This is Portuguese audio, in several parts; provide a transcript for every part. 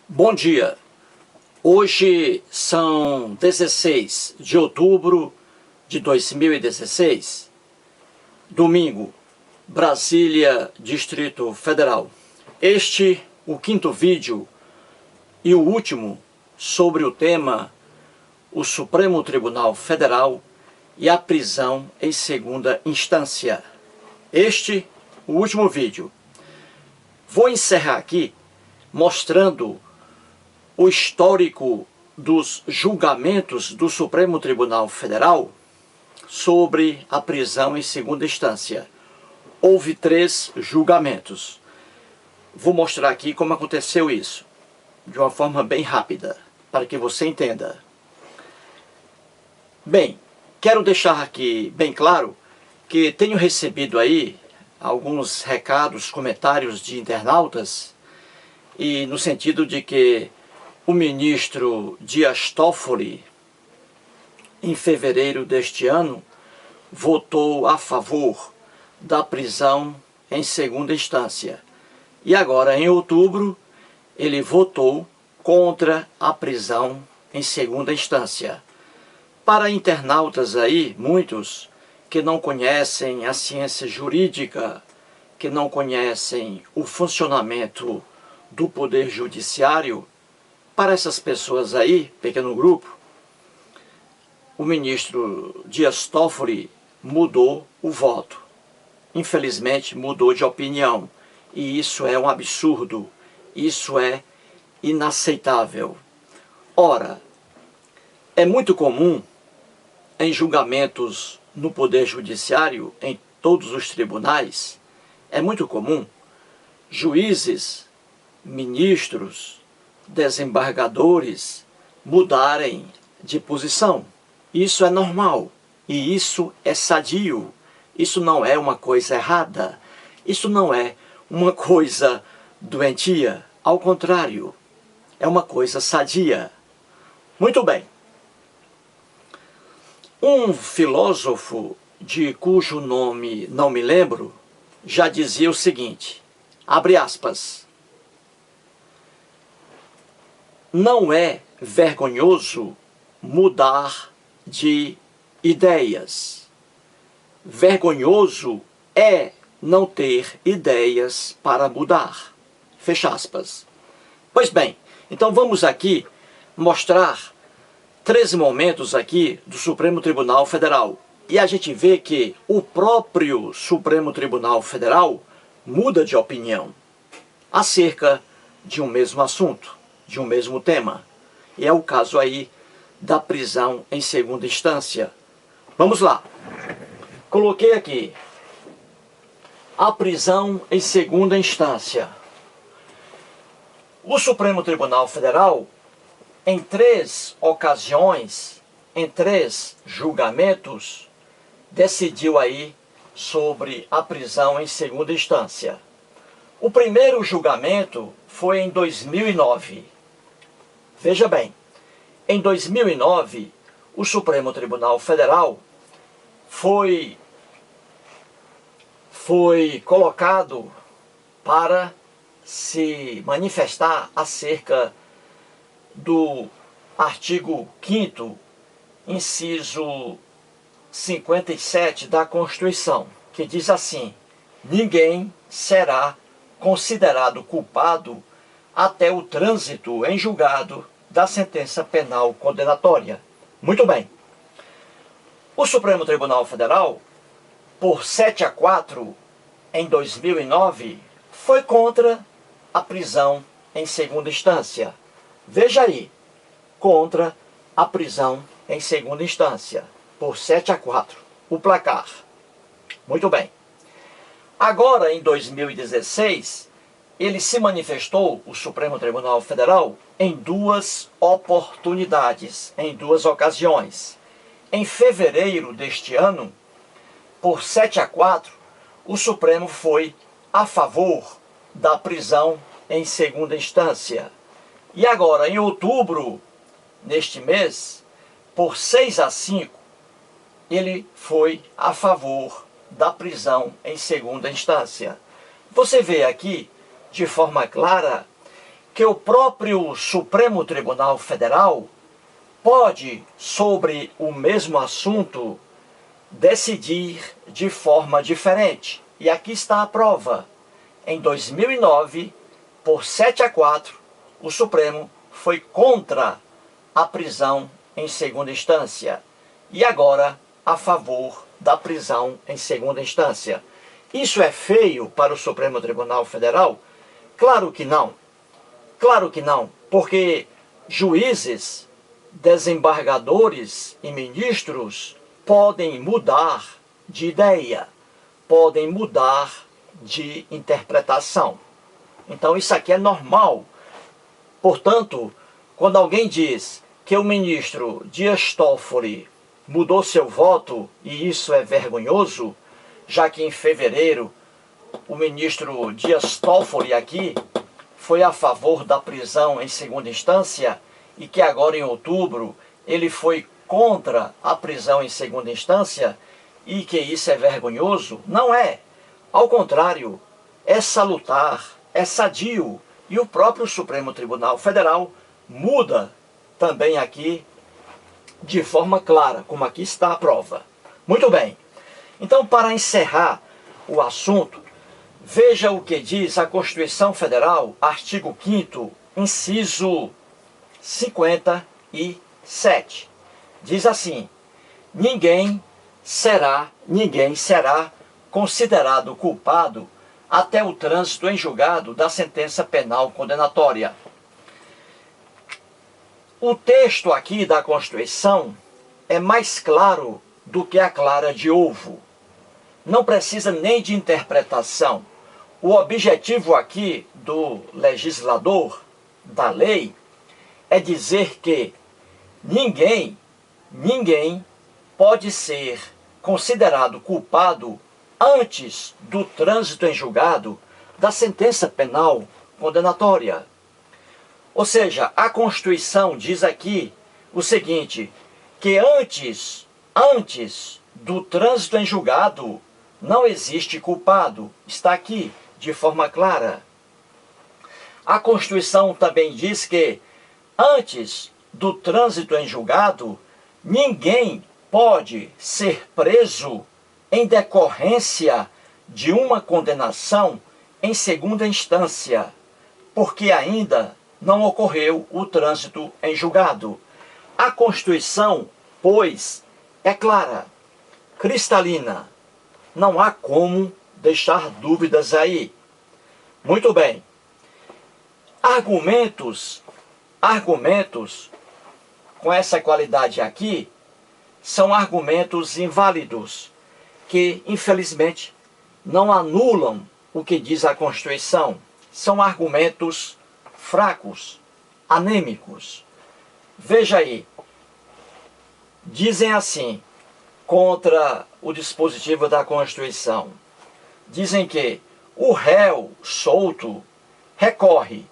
Bom dia, hoje são 16 de outubro de 2016, domingo, Brasília, Distrito Federal. Este, o quinto vídeo e o último sobre o tema o Supremo Tribunal Federal e a prisão em segunda instância. Este, o último vídeo. Vou encerrar aqui mostrando o histórico dos julgamentos do Supremo Tribunal Federal sobre a prisão em segunda instância. Houve 3 julgamentos. Vou mostrar aqui como aconteceu isso, de uma forma bem rápida, para que você entenda. Bem, quero deixar aqui bem claro que tenho recebido aí alguns recados, comentários de internautas, e no sentido de que o ministro Dias Toffoli, em fevereiro deste ano, votou a favor da prisão em segunda instância. E agora, em outubro, ele votou contra a prisão em segunda instância. Para internautas aí, muitos que não conhecem a ciência jurídica, que não conhecem o funcionamento do Poder Judiciário, para essas pessoas aí, pequeno grupo, o ministro Dias Toffoli mudou o voto. Infelizmente, mudou de opinião. E isso é um absurdo. Isso é inaceitável. Ora, é muito comum em julgamentos no Poder Judiciário, em todos os tribunais, é muito comum juízes, ministros, desembargadores mudarem de posição. Isso é normal e isso é sadio. Isso não é uma coisa errada. Isso não é uma coisa doentia. Ao contrário, é uma coisa sadia. Muito bem. Um filósofo de cujo nome não me lembro já dizia o seguinte, abre aspas: não é vergonhoso mudar de ideias. Vergonhoso é não ter ideias para mudar. Fecha aspas. Pois bem, então vamos aqui mostrar 13 momentos aqui do Supremo Tribunal Federal. E a gente vê que o próprio Supremo Tribunal Federal muda de opinião acerca de um mesmo assunto, de um mesmo tema. E é o caso aí da prisão em segunda instância. Vamos lá. Coloquei aqui a prisão em segunda instância. O Supremo Tribunal Federal, em 3 ocasiões, em 3 julgamentos, decidiu aí sobre a prisão em segunda instância. O primeiro julgamento foi em 2009. Veja bem, em 2009, o Supremo Tribunal Federal foi colocado para se manifestar acerca do artigo 5º, inciso 57 da Constituição, que diz assim: ninguém será considerado culpado até o trânsito em julgado da sentença penal condenatória. Muito bem. O Supremo Tribunal Federal, por 7-4, em 2009, foi contra a prisão em segunda instância. Veja aí, contra a prisão em segunda instância, por 7-4, o placar. Muito bem. Agora, em 2016, ele se manifestou, o Supremo Tribunal Federal, em 2 oportunidades, em 2 ocasiões. Em fevereiro deste ano, por 7-4, o Supremo foi a favor da prisão em segunda instância. E agora, em outubro, neste mês, por 6-5, ele foi a favor da prisão em segunda instância. Você vê aqui, de forma clara, que o próprio Supremo Tribunal Federal pode, sobre o mesmo assunto, decidir de forma diferente. E aqui está a prova. Em 2009, por 7-4, o Supremo foi contra a prisão em segunda instância e agora a favor da prisão em segunda instância. Isso é feio para o Supremo Tribunal Federal? Claro que não. Claro que não, porque juízes, desembargadores e ministros podem mudar de ideia, podem mudar de interpretação. Então isso aqui é normal. Portanto, quando alguém diz que o ministro Dias Toffoli mudou seu voto e isso é vergonhoso, já que em fevereiro o ministro Dias Toffoli aqui foi a favor da prisão em segunda instância e que agora em outubro ele foi contra a prisão em segunda instância e que isso é vergonhoso, não é. Ao contrário, é salutar, é sadio, e o próprio Supremo Tribunal Federal muda também aqui de forma clara, como aqui está a prova. Muito bem. Então, para encerrar o assunto, veja o que diz a Constituição Federal, artigo 5º, inciso 57. Diz assim: ninguém será considerado culpado até o trânsito em julgado da sentença penal condenatória. O texto aqui da Constituição é mais claro do que a clara de ovo. Não precisa nem de interpretação. O objetivo aqui do legislador, da lei, é dizer que ninguém pode ser considerado culpado antes do trânsito em julgado da sentença penal condenatória. Ou seja, a Constituição diz aqui o seguinte, que antes do trânsito em julgado não existe culpado. Está aqui de forma clara. A Constituição também diz que antes do trânsito em julgado, ninguém pode ser preso em decorrência de uma condenação em segunda instância, porque ainda não ocorreu o trânsito em julgado. A Constituição, pois, é clara, cristalina. Não há como deixar dúvidas aí. Muito bem. Argumentos com essa qualidade aqui são argumentos inválidos, que, infelizmente, não anulam o que diz a Constituição. São argumentos fracos, anêmicos. Veja aí. Dizem assim, contra o dispositivo da Constituição. Dizem que o réu solto recorre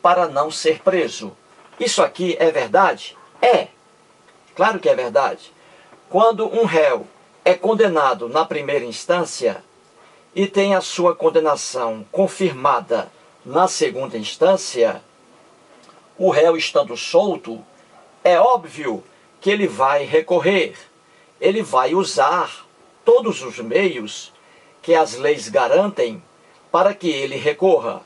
para não ser preso. Isso aqui é verdade? É. Claro que é verdade. Quando um réu é condenado na primeira instância e tem a sua condenação confirmada na segunda instância, o réu estando solto, é óbvio que ele vai recorrer. Ele vai usar todos os meios que as leis garantem para que ele recorra.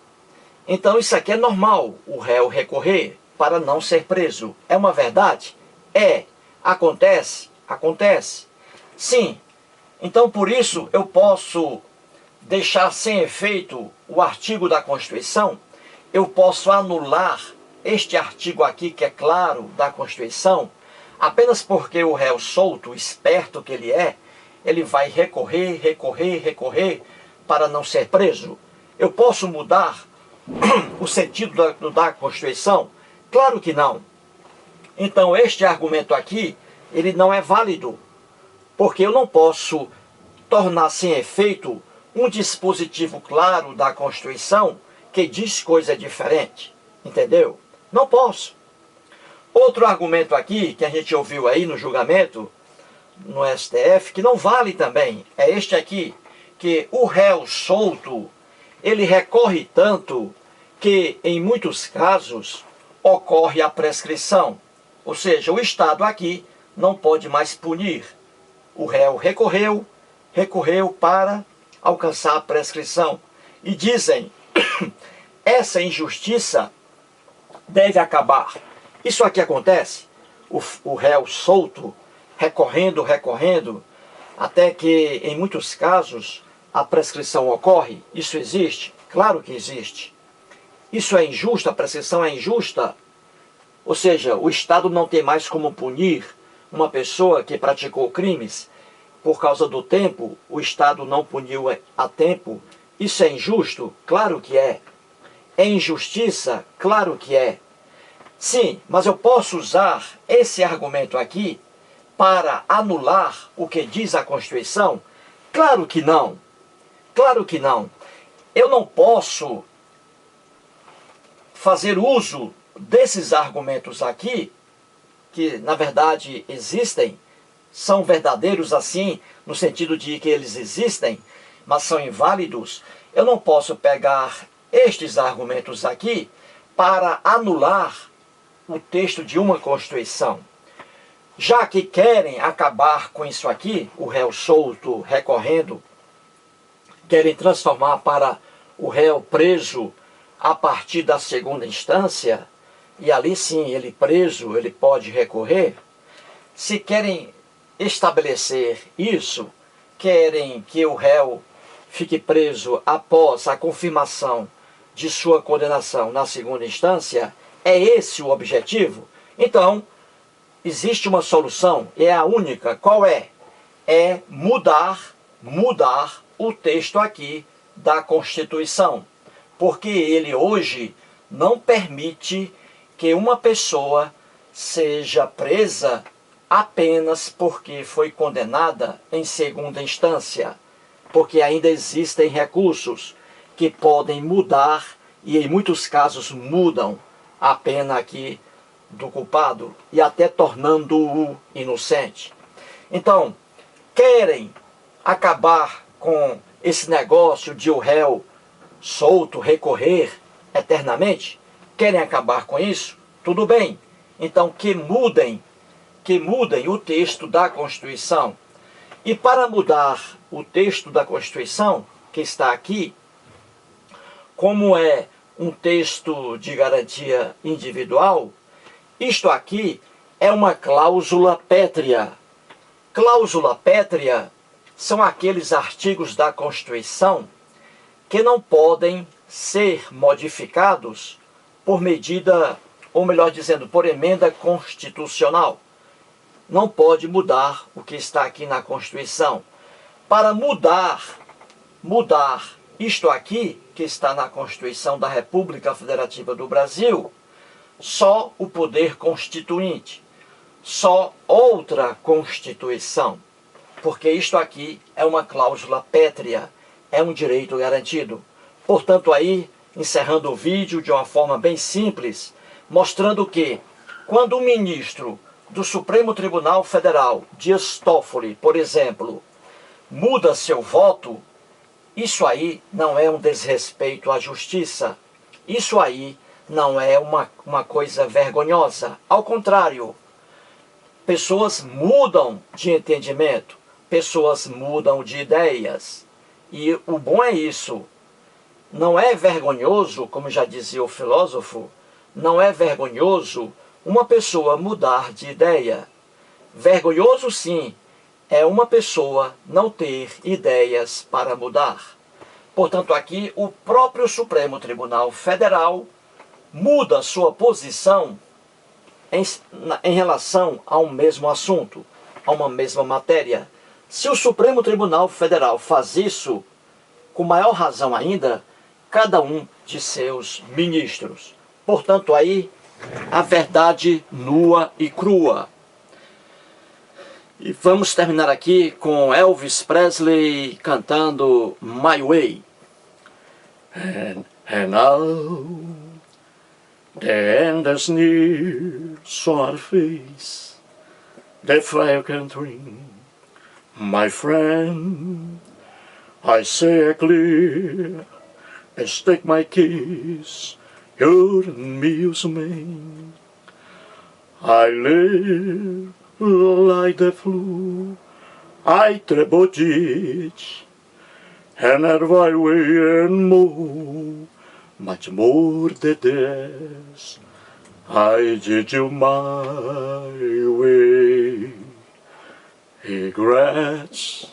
Então isso aqui é normal, o réu recorrer para não ser preso. É uma verdade? É. Acontece? Acontece. Sim. Então por isso eu posso deixar sem efeito o artigo da Constituição, eu posso anular este artigo aqui, que é claro, da Constituição, apenas porque o réu solto, esperto que ele vai recorrer para não ser preso. Eu posso mudar o sentido da Constituição? Claro que não. Então este argumento aqui, ele não é válido, porque eu não posso tornar sem efeito um dispositivo claro da Constituição que diz coisa diferente. Entendeu? Não posso. Outro argumento aqui, que a gente ouviu aí no julgamento, no STF, que não vale também, é este aqui, que o réu solto, ele recorre tanto que, em muitos casos, ocorre a prescrição. Ou seja, o Estado aqui não pode mais punir. O réu recorreu para alcançar a prescrição. E dizem, essa injustiça deve acabar. Isso aqui acontece, o réu solto, recorrendo, até que, em muitos casos, a prescrição ocorre. Isso existe? Claro que existe. Isso é injusto? A prescrição é injusta? Ou seja, o Estado não tem mais como punir uma pessoa que praticou crimes por causa do tempo, o Estado não puniu a tempo. Isso é injusto? Claro que é. É injustiça? Claro que é. Sim, mas eu posso usar esse argumento aqui para anular o que diz a Constituição? Claro que não. Claro que não. Eu não posso fazer uso desses argumentos aqui, que na verdade existem, são verdadeiros assim, no sentido de que eles existem, mas são inválidos. Eu não posso pegar estes argumentos aqui para anular o texto de uma Constituição. Já que querem acabar com isso aqui, o réu solto recorrendo, querem transformar para o réu preso a partir da segunda instância, e ali sim, ele preso, ele pode recorrer. Se querem estabelecer isso, querem que o réu fique preso após a confirmação de sua condenação na segunda instância, é esse o objetivo? Então, existe uma solução, é a única. Qual é? É mudar o texto aqui da Constituição. Porque ele hoje não permite que uma pessoa seja presa apenas porque foi condenada em segunda instância. Porque ainda existem recursos que podem mudar, e em muitos casos mudam a pena aqui do culpado e até tornando-o inocente. Então, querem acabar com esse negócio de o réu solto recorrer eternamente? Querem acabar com isso? Tudo bem. Então que mudem o texto da Constituição. E para mudar o texto da Constituição, que está aqui, como é um texto de garantia individual, isto aqui é uma cláusula pétrea. Cláusula pétrea são aqueles artigos da Constituição que não podem ser modificados por medida, ou melhor dizendo, por emenda constitucional. Não pode mudar o que está aqui na Constituição. Para mudar isto aqui, que está na Constituição da República Federativa do Brasil, só o poder constituinte, só outra Constituição, porque isto aqui é uma cláusula pétrea, é um direito garantido. Portanto, aí, encerrando o vídeo de uma forma bem simples, mostrando que, quando o ministro do Supremo Tribunal Federal, Dias Toffoli, por exemplo, muda seu voto, isso aí não é um desrespeito à justiça. Isso aí não é uma coisa vergonhosa. Ao contrário, pessoas mudam de entendimento, pessoas mudam de ideias. E o bom é isso. Não é vergonhoso, como já dizia o filósofo, não é vergonhoso uma pessoa mudar de ideia. Vergonhoso sim é uma pessoa não ter ideias para mudar. Portanto, aqui o próprio Supremo Tribunal Federal muda sua posição em relação a um mesmo assunto, a uma mesma matéria. Se o Supremo Tribunal Federal faz isso, com maior razão ainda, cada um de seus ministros. Portanto, aí, a verdade nua e crua. E vamos terminar aqui com Elvis Presley cantando My Way. And now the end is near, so our face the fire can bring. My friend, I say clear, and take my kiss, your amusement. I live like the flu, I trebocic, and I way and more, much more than this. I did you my way. Regrets.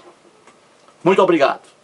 Muito obrigado.